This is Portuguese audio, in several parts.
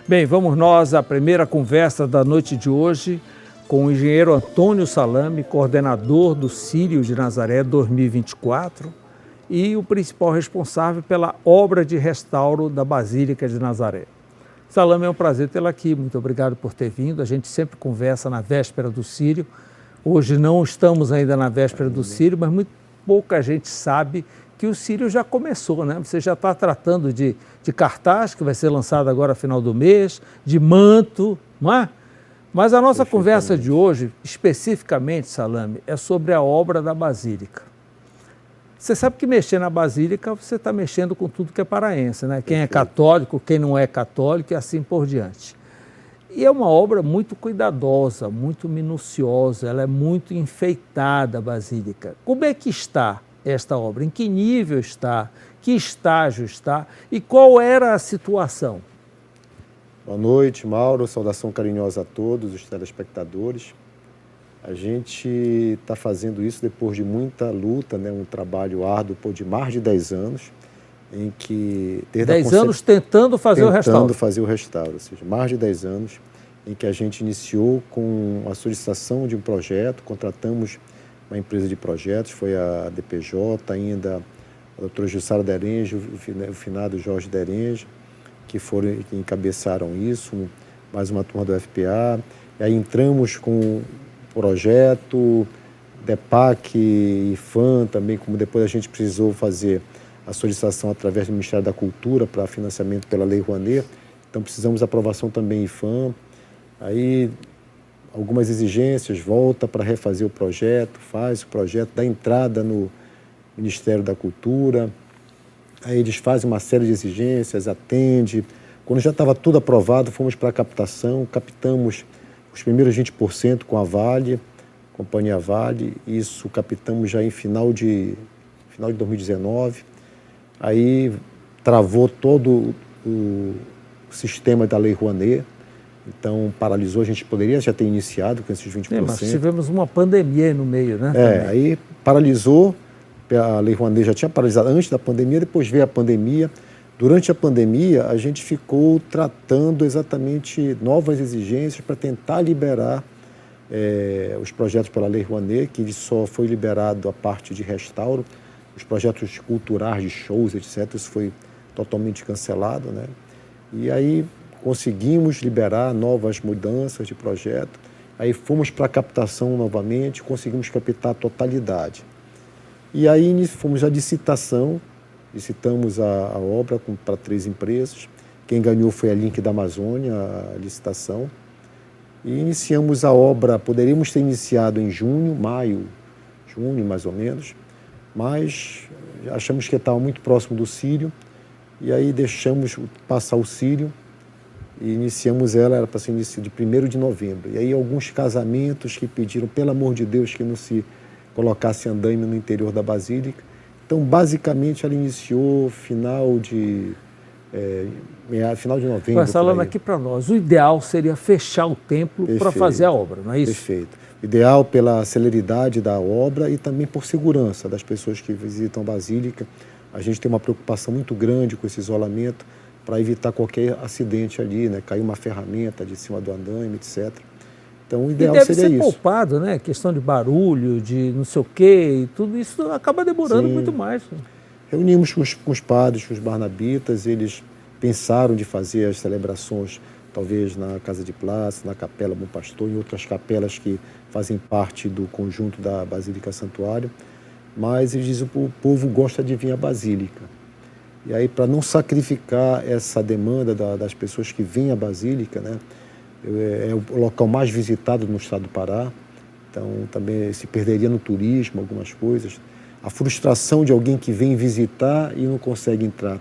Bem, vamos nós à primeira conversa da noite de hoje com o engenheiro Antônio Salame, coordenador do Círio de Nazaré 2024 e o principal responsável pela obra de restauro da Basílica de Nazaré. Salame, é um prazer tê-lo aqui, muito obrigado por ter vindo. A gente sempre conversa na véspera do Círio. Hoje não estamos ainda na véspera do Círio, mas muito pouca gente sabe que o Círio já começou, né? Você já está tratando de cartaz, que vai ser lançado agora no final do mês, de manto, não é? Mas a nossa conversa de hoje, especificamente, Salame, é sobre a obra da Basílica. Você sabe que mexer na Basílica, você está mexendo com tudo que é paraense, né? Quem é católico, quem não é católico e assim por diante. E é uma obra muito cuidadosa, muito minuciosa, ela é muito enfeitada, a Basílica. Como é que está esta obra? Em que nível está? Que estágio está? E qual era a situação? Boa noite, Mauro. Saudação carinhosa a todos os telespectadores. A gente está fazendo isso depois de muita luta, né? Um trabalho árduo por de mais de 10 anos, em que... 10 anos tentando fazer o restauro. Tentando fazer o restauro, ou seja, mais de 10 anos, em que a gente iniciou com a solicitação de um projeto, contratamos uma empresa de projetos, foi a DPJ, ainda a doutora Jussara Derenja, o finado Jorge Derenja, que encabeçaram isso, mais uma turma do FPA. E aí entramos com o projeto, DEPAC, IFAM também, como depois a gente precisou fazer a solicitação através do Ministério da Cultura para financiamento pela Lei Rouanet, então precisamos de aprovação também IFAM. Aí algumas exigências, volta para refazer o projeto, faz o projeto, dá entrada no Ministério da Cultura, aí eles fazem uma série de exigências, atende. Quando já estava tudo aprovado, fomos para a captação, captamos os primeiros 20% com a Vale, Companhia Vale, isso captamos já em final de 2019, aí travou todo o sistema da Lei Rouanet. Então, paralisou, a gente poderia já ter iniciado com esses 20%. Mas tivemos uma pandemia aí no meio, né? Aí paralisou, a Lei Rouanet já tinha paralisado antes da pandemia, depois veio a pandemia. Durante a pandemia, a gente ficou tratando exatamente novas exigências para tentar liberar os projetos pela Lei Rouanet, que só foi liberado a parte de restauro, os projetos culturais, de shows, etc., isso foi totalmente cancelado, né? E aí conseguimos liberar novas mudanças de projeto, aí fomos para a captação novamente, conseguimos captar a totalidade. E aí fomos à licitação, licitamos a obra para 3 empresas, quem ganhou foi a Link da Amazônia, a licitação, e iniciamos a obra, poderíamos ter iniciado em junho mais ou menos, mas achamos que estava muito próximo do Círio, e aí deixamos passar o Círio, e iniciamos era para ser início de 1º de novembro. E aí alguns casamentos que pediram, pelo amor de Deus, que não se colocasse andaime no interior da Basílica. Então, basicamente, ela iniciou final de novembro. Mas, Salame, aqui para nós, o ideal seria fechar o templo para fazer a obra, não é isso? Perfeito. Ideal pela celeridade da obra e também por segurança das pessoas que visitam a Basílica. A gente tem uma preocupação muito grande com esse isolamento, para evitar qualquer acidente ali, né? Cair uma ferramenta de cima do andaime, etc. Então, o ideal seria isso. Deve ser poupado, né? Questão de barulho, de não sei o quê, e tudo isso acaba demorando muito mais. Reunimos com os padres, com os barnabitas, eles pensaram de fazer as celebrações, talvez na Casa de Plácido, na Capela Bom Pastor, em outras capelas que fazem parte do conjunto da Basílica Santuário, mas eles dizem que o povo gosta de vir à Basílica. E aí, para não sacrificar essa demanda das pessoas que vêm à Basílica, né? É o local mais visitado no estado do Pará, então também se perderia no turismo, algumas coisas. A frustração de alguém que vem visitar e não consegue entrar.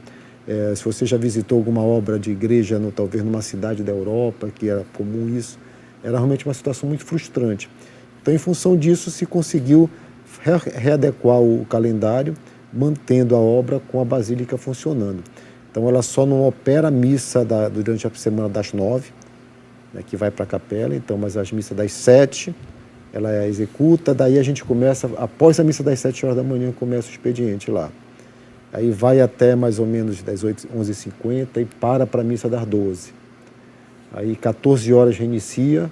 Se você já visitou alguma obra de igreja, talvez numa cidade da Europa, que era comum isso, era realmente uma situação muito frustrante. Então, em função disso, se conseguiu readequar o calendário, mantendo a obra com a Basílica funcionando. Então, ela só não opera a missa durante a semana das 9, né, que vai para a capela, então, mas as missas das 7, ela executa, daí a gente começa, após a missa das 7 horas da manhã, começa o expediente lá. Aí vai até mais ou menos das 11h50 e para a missa das 12. aí 14 horas reinicia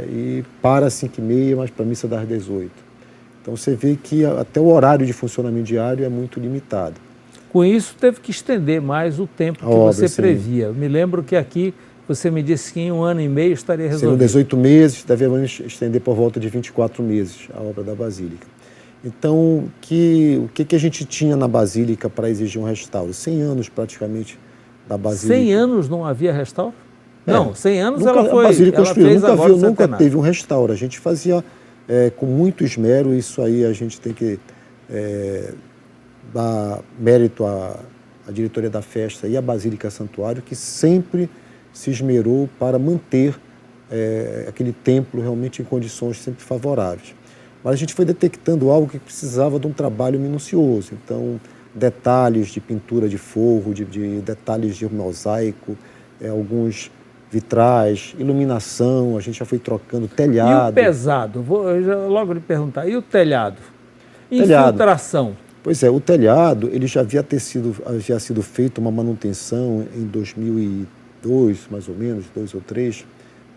e para às 5h30, mas para a missa das 18. Então você vê que até o horário de funcionamento diário é muito limitado. Com isso, teve que estender mais o tempo que você previa. Eu me lembro que aqui você me disse que em 1 ano e meio estaria resolvido. Serão 18 meses, devemos estender por volta de 24 meses a obra da Basílica. Então, o que a gente tinha na Basílica para exigir um restauro? 100 anos praticamente da Basílica. 100 anos não havia restauro? Não, 100 anos nunca, ela foi... A Basílica construiu, nunca teve um restauro. A gente fazia com muito esmero, isso aí a gente tem que dar mérito à diretoria da festa e à Basílica Santuário, que sempre se esmerou para manter aquele templo realmente em condições sempre favoráveis. Mas a gente foi detectando algo que precisava de um trabalho minucioso. Então, detalhes de pintura de forro, de detalhes de mosaico, alguns vitrais, iluminação, a gente já foi trocando telhado. E o pesado? Vou já logo lhe perguntar. E o telhado? Infiltração? Pois é, o telhado ele já havia sido feito uma manutenção em 2002, mais ou menos, 2 ou 3,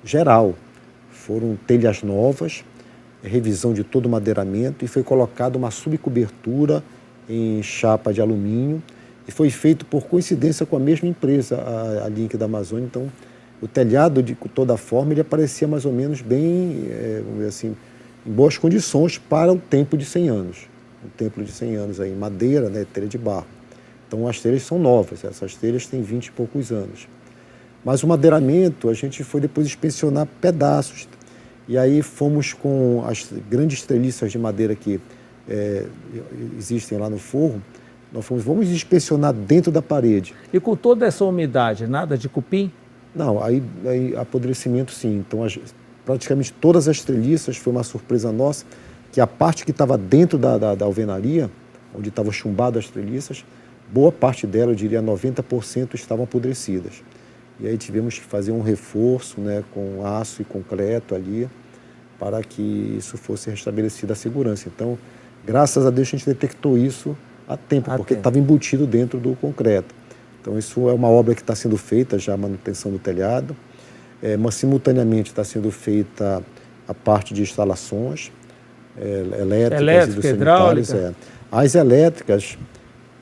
geral. Foram telhas novas, revisão de todo o madeiramento e foi colocada uma subcobertura em chapa de alumínio e foi feito por coincidência com a mesma empresa, a Link da Amazônia. Então, o telhado, de toda forma, ele aparecia mais ou menos bem, vamos dizer assim, em boas condições para o tempo de 100 anos. Um templo de 100 anos aí, madeira, né, telha de barro. Então, as telhas são novas, essas telhas têm 20 e poucos anos. Mas o madeiramento, a gente foi depois inspecionar pedaços. E aí fomos com as grandes treliças de madeira que existem lá no forro, nós vamos inspecionar dentro da parede. E com toda essa umidade, nada de cupim? Não, aí apodrecimento sim. Então, praticamente todas as treliças, foi uma surpresa nossa, que a parte que estava dentro da alvenaria, onde estavam chumbadas as treliças, boa parte dela, eu diria 90%, estavam apodrecidas. E aí tivemos que fazer um reforço, né, com aço e concreto ali, para que isso fosse restabelecida a segurança. Então, graças a Deus, a gente detectou isso a tempo, porque estava embutido dentro do concreto. Então, isso é uma obra que está sendo feita, já a manutenção do telhado, mas simultaneamente está sendo feita a parte de instalações elétricas e dos sanitários. As elétricas,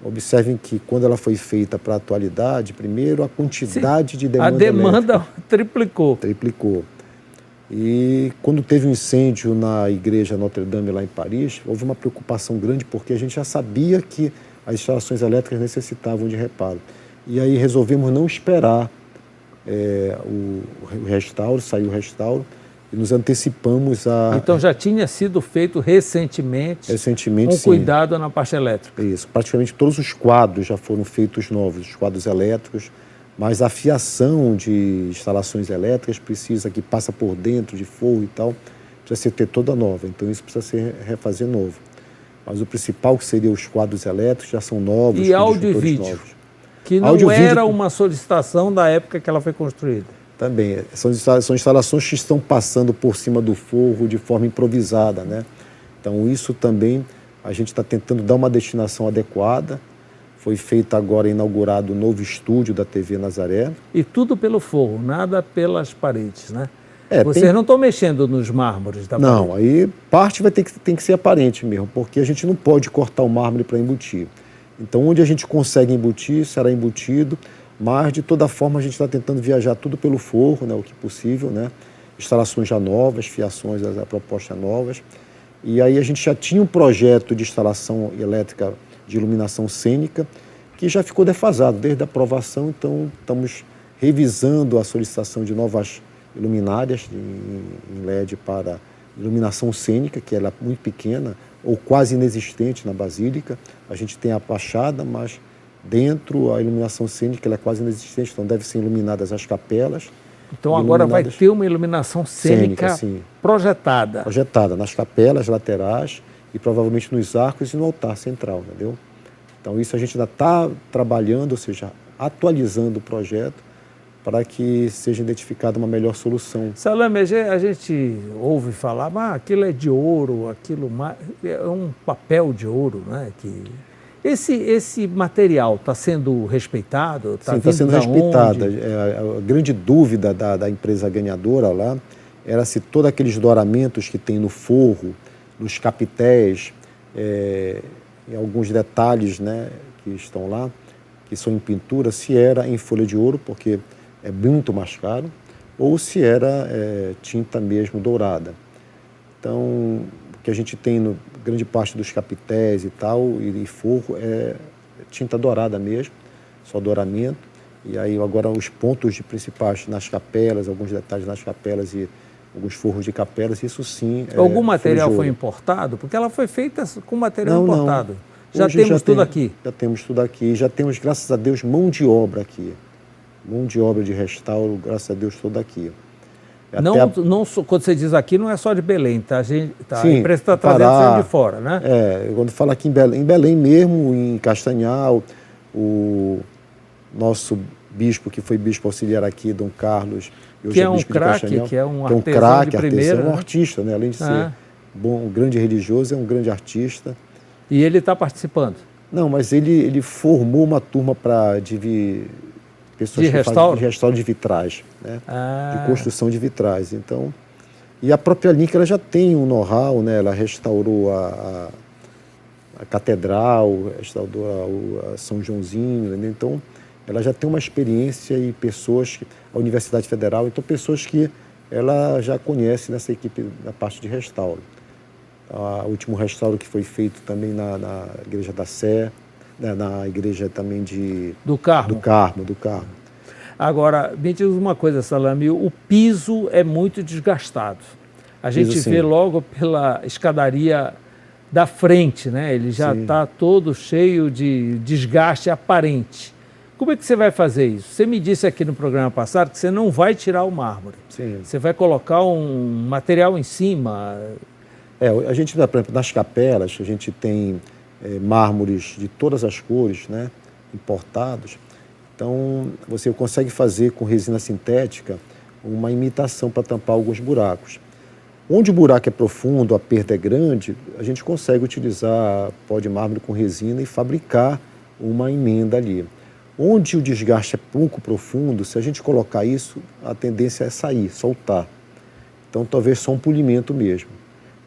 observem que quando ela foi feita para a atualidade, primeiro a quantidade de demanda elétrica triplicou. Triplicou. E quando teve um incêndio na igreja Notre Dame lá em Paris, houve uma preocupação grande porque a gente já sabia que as instalações elétricas necessitavam de reparo. E aí resolvemos não esperar o restauro, saiu o restauro, e nos antecipamos a... Então já tinha sido feito recentemente com cuidado na parte elétrica. Isso, praticamente todos os quadros já foram feitos novos, os quadros elétricos, mas a fiação de instalações elétricas que passa por dentro de forro e tal, precisa ser toda nova, então isso precisa ser refazer novo. Mas o principal, que seria os quadros elétricos, já são novos. E áudio e vídeo, novos. Que não era uma solicitação da época que ela foi construída. Também, são instalações que estão passando por cima do forro de forma improvisada, né? Então isso também a gente está tentando dar uma destinação adequada. Foi feito agora, inaugurado o novo estúdio da TV Nazaré. E tudo pelo forro, nada pelas paredes, né? Vocês não estão mexendo nos mármores da parede? Não, aí parte tem que ser aparente mesmo, porque a gente não pode cortar o mármore para embutir. Então, onde a gente consegue embutir, será embutido, mas de toda forma a gente está tentando viajar tudo pelo forro, né, o que possível, né? Instalações já novas, fiações, a proposta novas. E aí a gente já tinha um projeto de instalação elétrica de iluminação cênica, que já ficou defasado desde a aprovação, então estamos revisando a solicitação de novas luminárias em LED para iluminação cênica, que ela é muito pequena ou quase inexistente na Basílica. A gente tem a fachada, mas dentro a iluminação cênica ela é quase inexistente, então devem ser iluminadas as capelas. Então agora vai ter uma iluminação cênica projetada. Projetada nas capelas laterais e provavelmente nos arcos e no altar central, entendeu? Então isso a gente ainda está trabalhando, ou seja, atualizando o projeto para que seja identificada uma melhor solução. Salame, a gente ouve falar, aquilo é de ouro, aquilo é um papel de ouro, né? Esse material está sendo respeitado? Sim, está sendo respeitado. A grande dúvida da empresa ganhadora lá era se todos aqueles douramentos que tem no forro, nos capitéis, em alguns detalhes, né, que estão lá, que são em pintura, se era em folha de ouro, porque é muito mais caro, ou se era tinta mesmo dourada. Então, o que a gente tem no grande parte dos capitéis e tal, e forro, é tinta dourada mesmo, só douramento. E aí agora os pontos principais nas capelas, alguns detalhes nas capelas e alguns forros de capelas, isso sim Algum material foi importado? Porque ela foi feita com material importado. Não. Já temos tudo aqui? Já temos tudo aqui. Já temos, graças a Deus, mão de obra aqui. Mão de obra de restauro, graças a Deus, tudo aqui. Quando você diz aqui, não é só de Belém, tá? Sim, a empresa está trazendo de fora, né? Quando fala aqui em Belém mesmo, em Castanhal, o nosso bispo, que foi bispo auxiliar aqui, Dom Carlos, que é um craque, que é um artesão de primeira, é um artista, né? Além de ser um grande religioso, é um grande artista. E ele está participando? Não, mas ele formou uma turma pessoas de restauro? De restauro de vitrais, né? De construção de vitrais. Então, e a própria Linca, ela já tem um know-how, né? Ela restaurou a catedral, restaurou a São Joãozinho, né? Então ela já tem uma experiência e pessoas, a Universidade Federal, então pessoas que ela já conhece nessa equipe da parte de restauro. O último restauro que foi feito também na Igreja da Sé, né, na igreja também do Carmo. Do Carmo. Agora, me diz uma coisa, Salame, o piso é muito desgastado. A gente vê logo pela escadaria da frente, né? Ele já está todo cheio de desgaste aparente. Como é que você vai fazer isso? Você me disse aqui no programa passado que você não vai tirar o mármore. Sim. Você vai colocar um material em cima. A gente, por exemplo, nas capelas, a gente tem mármores de todas as cores, né, importados. Então, você consegue fazer com resina sintética uma imitação para tampar alguns buracos. Onde o buraco é profundo, a perda é grande, a gente consegue utilizar pó de mármore com resina e fabricar uma emenda ali. Onde o desgaste é pouco profundo, se a gente colocar isso, a tendência é sair, soltar. Então, talvez só um polimento mesmo.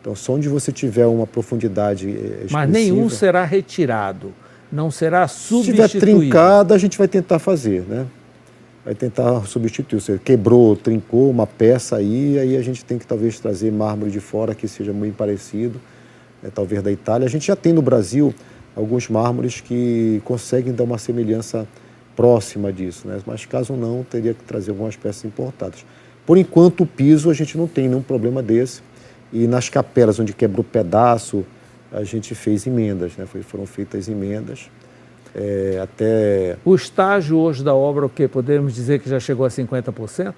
Então, só onde você tiver uma profundidade expressiva... Mas nenhum será retirado, não será substituído. Se tiver trincada, a gente vai tentar fazer, né? Vai tentar substituir. Você quebrou, trincou uma peça aí a gente tem que talvez trazer mármore de fora que seja muito parecido, né, talvez da Itália. A gente já tem no Brasil alguns mármores que conseguem dar uma semelhança próxima disso, né? Mas caso não, teria que trazer algumas peças importadas. Por enquanto, o piso a gente não tem nenhum problema desse. E nas capelas onde quebrou pedaço, a gente fez emendas, né? Foram feitas emendas. Até... O estágio hoje da obra, o quê? Podemos dizer que já chegou a 50%?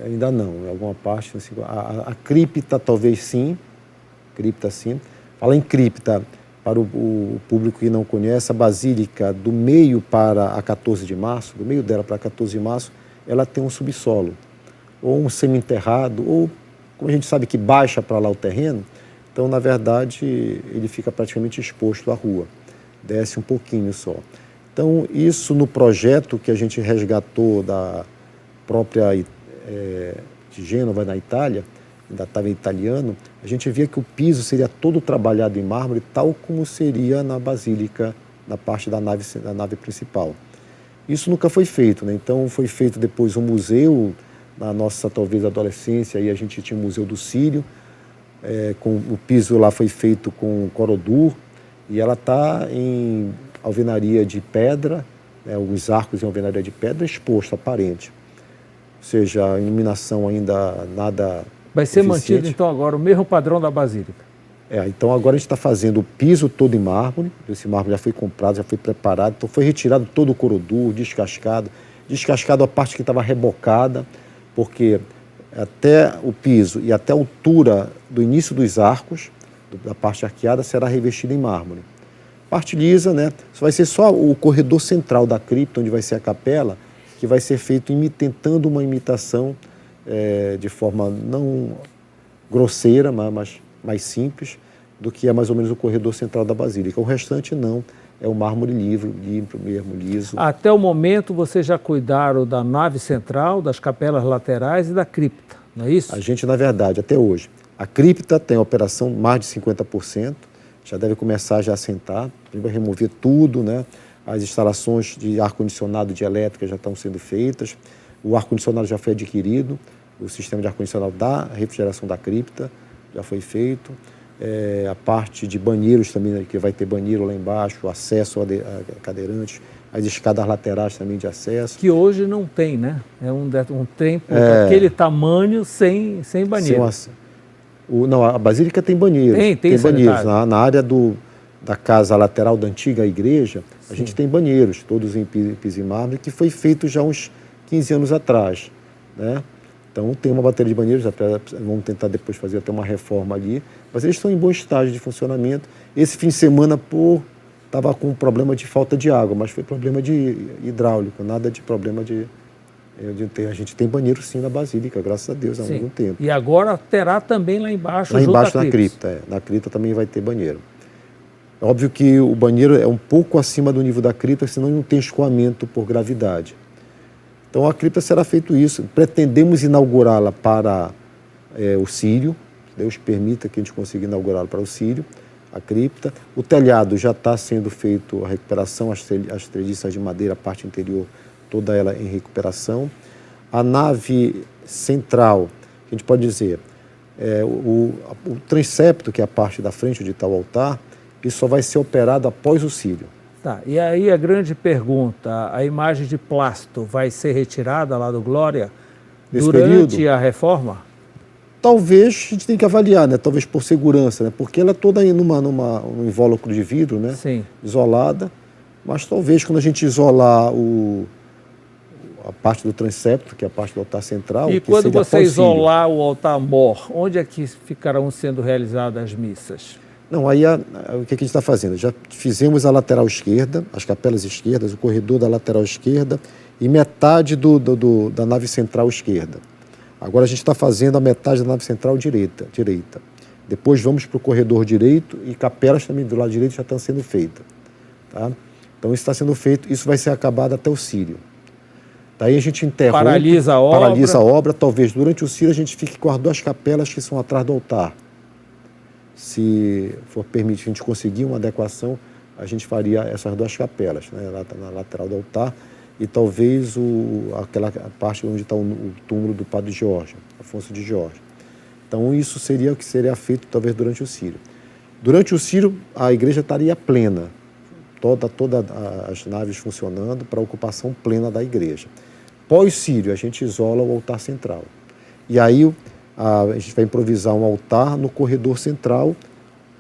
Ainda não, em alguma parte. Assim, a cripta talvez sim, cripta sim. Falar em cripta, para o público que não conhece, a Basílica do meio para a 14 de março, do meio dela para a 14 de março, ela tem um subsolo, ou um semi-enterrado, ou, como a gente sabe que baixa para lá o terreno, então, na verdade, ele fica praticamente exposto à rua, desce um pouquinho só. Então, isso no projeto que a gente resgatou da própria de Gênova, na Itália, ainda estava em italiano, a gente via que o piso seria todo trabalhado em mármore, tal como seria na Basílica, na parte da nave principal. Isso nunca foi feito, né? Então foi feito depois um museu, na nossa talvez adolescência, aí a gente tinha o Museu do Círio, com o piso lá foi feito com corodur, e ela está em alvenaria de pedra, né? Os arcos em alvenaria de pedra exposto, aparente. Ou seja, a iluminação ainda nada... Vai ser mantido, então, agora o mesmo padrão da Basílica? Então, agora a gente está fazendo o piso todo em mármore. Esse mármore já foi comprado, já foi preparado. Então, foi retirado todo o corodur, descascado. Descascado a parte que estava rebocada, porque até o piso e até a altura do início dos arcos, da parte arqueada, será revestida em mármore. Parte lisa, né? Vai ser só o corredor central da cripta, onde vai ser a capela, que vai ser feito tentando uma imitação de forma não grosseira, mas mais simples, do que é mais ou menos o corredor central da Basílica. O restante não, é o mármore limpo mesmo, liso. Até o momento vocês já cuidaram da nave central, das capelas laterais e da cripta, não é isso? A gente, na verdade, até hoje, a cripta tem a operação mais de 50%, já deve começar já a assentar, a gente vai remover tudo, né? As instalações de ar-condicionado, de elétrica já estão sendo feitas, o ar-condicionado já foi adquirido, o sistema de ar-condicionado da refrigeração da cripta já foi feito, a parte de banheiros também, né, que vai ter banheiro lá embaixo, acesso a cadeirantes, as escadas laterais também de acesso. Que hoje não tem, né? É um templo daquele tamanho sem banheiro. Não, a Basílica tem banheiros. Tem banheiros. Na área da casa lateral da antiga igreja, a gente tem banheiros, todos em piso e mármore, que foi feito já uns 15 anos atrás, né? Então, tem uma bateria de banheiros, vamos tentar depois fazer até uma reforma ali, mas eles estão em bom estágio de funcionamento. Esse fim de semana, estava com um problema de falta de água, mas foi problema de hidráulico, nada de problema de a gente tem banheiro sim na Basílica, graças a Deus, há algum tempo. E agora terá também lá embaixo, lá embaixo na cripta. Na cripta também vai ter banheiro. Óbvio que o banheiro é um pouco acima do nível da cripta, senão não tem escoamento por gravidade. Então a cripta será feito isso. Pretendemos inaugurá-la para o Círio, Deus permita que a gente consiga inaugurá-la para o Círio, a cripta. O telhado já está sendo feito a recuperação, as treliças de madeira, a parte interior, toda ela em recuperação. A nave central, que a gente pode dizer, o transepto, que é a parte da frente onde está o altar, isso só vai ser operado após o Círio. Tá, e aí a grande pergunta, a imagem de plástico vai ser retirada lá do Glória durante a reforma? Talvez a gente tem que avaliar, né? Talvez por segurança, né? Porque ela é toda aí num invólucro de vidro, né? Sim. Isolada, mas talvez quando a gente isolar a parte do transepto, que é a parte do altar central... E quando você isolar o altar-mor, onde é que ficarão sendo realizadas as missas? Não, aí o que a gente está fazendo? Já fizemos a lateral esquerda, as capelas esquerdas, o corredor da lateral esquerda e metade da nave central esquerda. Agora a gente está fazendo a metade da nave central direita. Depois vamos para o corredor direito e capelas também do lado direito já estão sendo feitas. Tá? Então isso está sendo feito, isso vai ser acabado até o Círio. Daí a gente interrompe, paralisa a obra, talvez durante o Círio a gente fique com as duas capelas que são atrás do altar. Se for permitido a gente conseguir uma adequação, a gente faria essas duas capelas, né, na lateral do altar, e talvez aquela parte onde está o túmulo do Padre Jorge, Afonso de Jorge. Então isso seria o que seria feito talvez durante o Círio. Durante o Círio a igreja estaria plena, todas as naves funcionando para a ocupação plena da igreja. Pós-Círio a gente isola o altar central. E aí a gente vai improvisar um altar no corredor central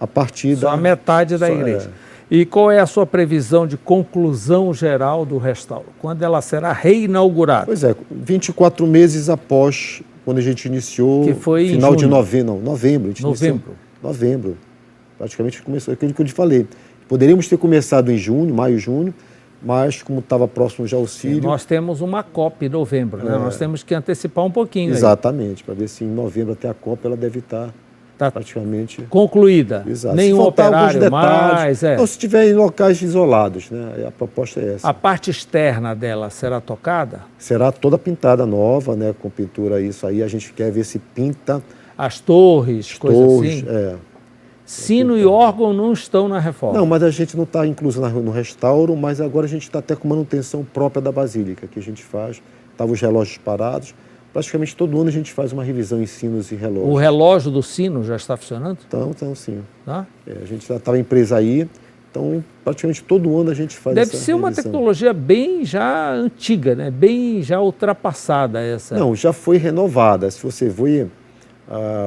a partir Só a metade da igreja. E qual é a sua previsão de conclusão geral do restauro? Quando ela será reinaugurada? Pois é, 24 meses após quando a gente iniciou, que foi final em de novembro. Novembro. Praticamente começou aquilo que eu te falei. Poderíamos ter começado em junho, maio, junho, mas como estava próximo já o Círio... Nós temos uma COP em novembro, né? Nós temos que antecipar um pouquinho. Exatamente, para ver se em novembro até a COP ela deve estar praticamente... concluída. Exato. Nenhum operário mais... Não, se tiver em locais isolados, né? A proposta é essa. A parte externa dela será tocada? Será toda pintada nova, né? Com pintura, isso aí. A gente quer ver se pinta... As torres, coisas assim? Sino e órgão não estão na reforma? Não, mas a gente não está incluso no restauro, mas agora a gente está até com manutenção própria da Basílica, que a gente faz. Estavam os relógios parados. Praticamente todo ano a gente faz uma revisão em sinos e relógios. O relógio do sino já está funcionando? Então sim. Tá? A gente já estava empresa aí, então praticamente todo ano a gente faz essa revisão. Deve ser uma tecnologia bem já antiga, né? Bem já ultrapassada essa. Não, já foi renovada. Se você ver...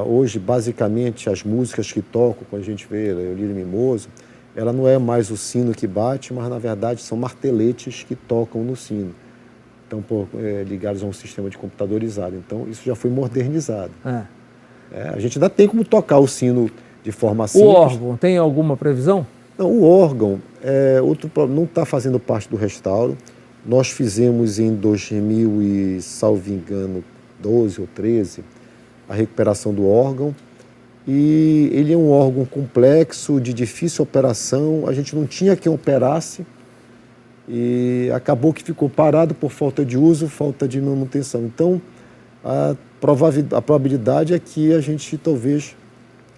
hoje, basicamente, as músicas que tocam, quando a gente vê Lírio Mimoso, ela não é mais o sino que bate, mas, na verdade, são marteletes que tocam no sino. Então, ligados a um sistema de computadorizado. Então, isso já foi modernizado. A gente ainda tem como tocar o sino de forma simples. O órgão, tem alguma previsão? Não, o órgão não está fazendo parte do restauro. Nós fizemos em 2000 e, salvo engano, 12 ou 13, a recuperação do órgão. e ele é um órgão complexo, de difícil operação, a gente não tinha quem operasse e acabou que ficou parado por falta de uso, falta de manutenção. Então, a probabilidade é que a gente talvez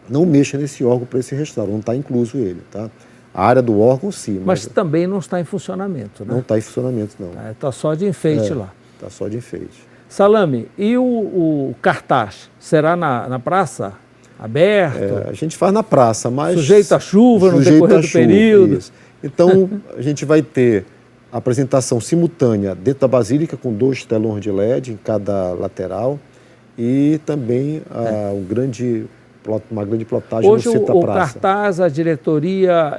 não mexa nesse órgão para esse restauro, não está incluso ele, tá? A área do órgão, sim. Mas também não está em funcionamento, né? Não está em funcionamento, não. Está só de enfeite lá. Está só de enfeite. Salame, e o cartaz? Será na praça? Aberto? A gente faz na praça, mas... Sujeito à chuva no decorrer do período? Isso. Então, a gente vai ter a apresentação simultânea dentro da Basílica, com 2 telões de LED em cada lateral, e também uma grande plotagem hoje, no centro da praça. Hoje o cartaz, a diretoria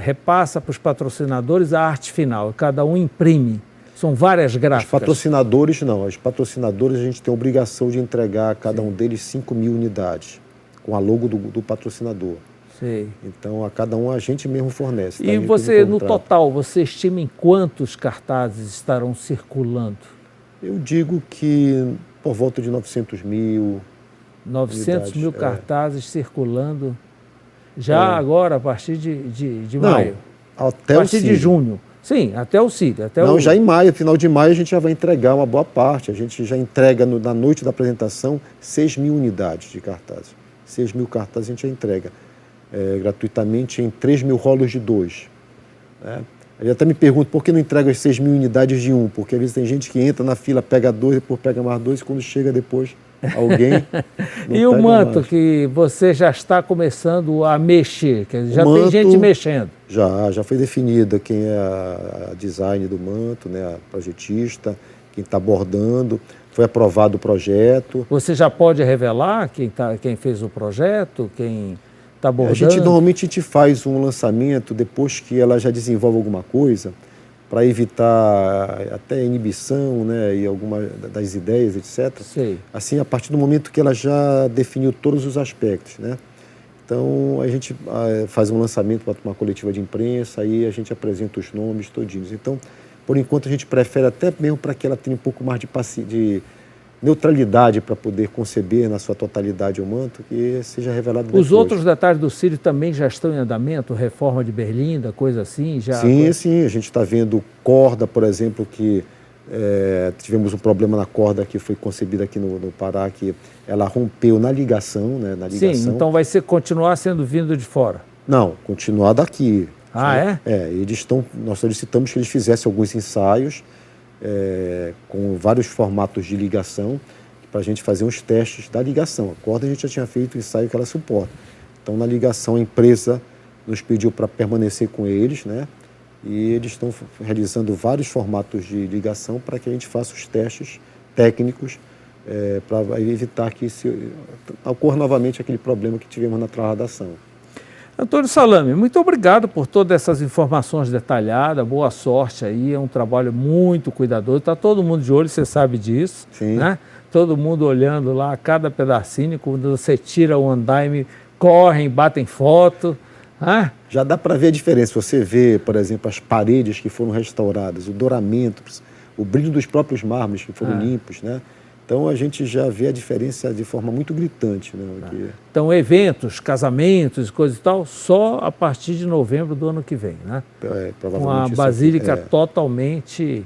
repassa para os patrocinadores a arte final, cada um imprime. São várias gráficas. Os patrocinadores não, os patrocinadores a gente tem a obrigação de entregar a cada um deles 5.000 unidades, com a logo do patrocinador. Sei. Então, a cada um a gente mesmo fornece. E você, no total, você estima em quantos cartazes estarão circulando? Eu digo que por volta de 900 mil. 900 mil cartazes circulando já agora, a partir de maio? Até a partir de junho. Sim, até o Círio. Já em maio, final de maio, a gente já vai entregar uma boa parte. A gente já entrega na noite da apresentação 6.000 unidades de cartazes. 6.000 cartazes a gente já entrega gratuitamente em 3.000 rolos de 2. Né? Eu até me pergunto por que não entrega as 6.000 unidades de 1, porque às vezes tem gente que entra na fila, pega 2, depois pega mais 2, e quando chega depois alguém E o manto mais. Que você já está começando a mexer, quer dizer, já tem gente mexendo? Já foi definida quem é a design do manto, né, a projetista, quem está bordando, foi aprovado o projeto. Você já pode revelar quem fez o projeto, quem está bordando? Normalmente a gente faz um lançamento depois que ela já desenvolve alguma coisa, para evitar até inibição, né, e alguma das ideias, etc. Sei. Assim, a partir do momento que ela já definiu todos os aspectos, né? Então, a gente faz um lançamento para uma coletiva de imprensa, aí a gente apresenta os nomes todinhos. Então, por enquanto, a gente prefere até mesmo para que ela tenha um pouco mais de neutralidade para poder conceber na sua totalidade o manto, que seja revelado depois. Os outros detalhes do Círio também já estão em andamento? Reforma de Berlinda, coisa assim? Sim. A gente está vendo corda, por exemplo, que tivemos um problema na corda que foi concebida aqui no Pará, que ela rompeu na ligação, né? Sim, então vai continuar sendo vindo de fora? Não, continuar daqui. Ah, é? Nós solicitamos que eles fizessem alguns ensaios com vários formatos de ligação, para a gente fazer uns testes da ligação. A corda a gente já tinha feito o ensaio que ela suporta. Então, na ligação, a empresa nos pediu para permanecer com eles, né? E eles estão realizando vários formatos de ligação para que a gente faça os testes técnicos para evitar que ocorra novamente aquele problema que tivemos na trasladação. Antônio Salame, muito obrigado por todas essas informações detalhadas, boa sorte aí, é um trabalho muito cuidadoso, está todo mundo de olho, você sabe disso, Sim. Né? Todo mundo olhando lá cada pedacinho, quando você tira o andaime, correm, batem foto. Já dá para ver a diferença, você vê, por exemplo, as paredes que foram restauradas, o douramento, o brilho dos próprios mármores que foram limpos, né? Então, a gente já vê a diferença de forma muito gritante. Né? Então, eventos, casamentos, coisas e tal, só a partir de novembro do ano que vem, né? Provavelmente. Com a basílica totalmente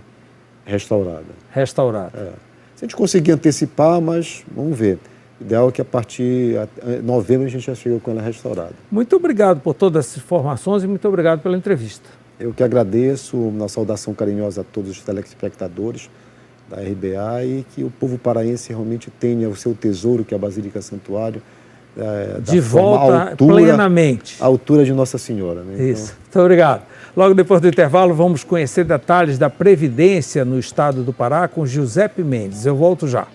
restaurada. Se a gente conseguir antecipar, mas vamos ver. O ideal é que a partir de novembro a gente já chega com ela restaurada. Muito obrigado por todas essas informações e muito obrigado pela entrevista. Eu que agradeço, uma saudação carinhosa a todos os telespectadores da RBA e que o povo paraense realmente tenha o seu tesouro, que é a Basílica Santuário, de volta plenamente. À altura de Nossa Senhora. Né? Isso, muito obrigado. Logo depois do intervalo, vamos conhecer detalhes da Previdência no estado do Pará com Giuseppe Mendes. Eu volto já.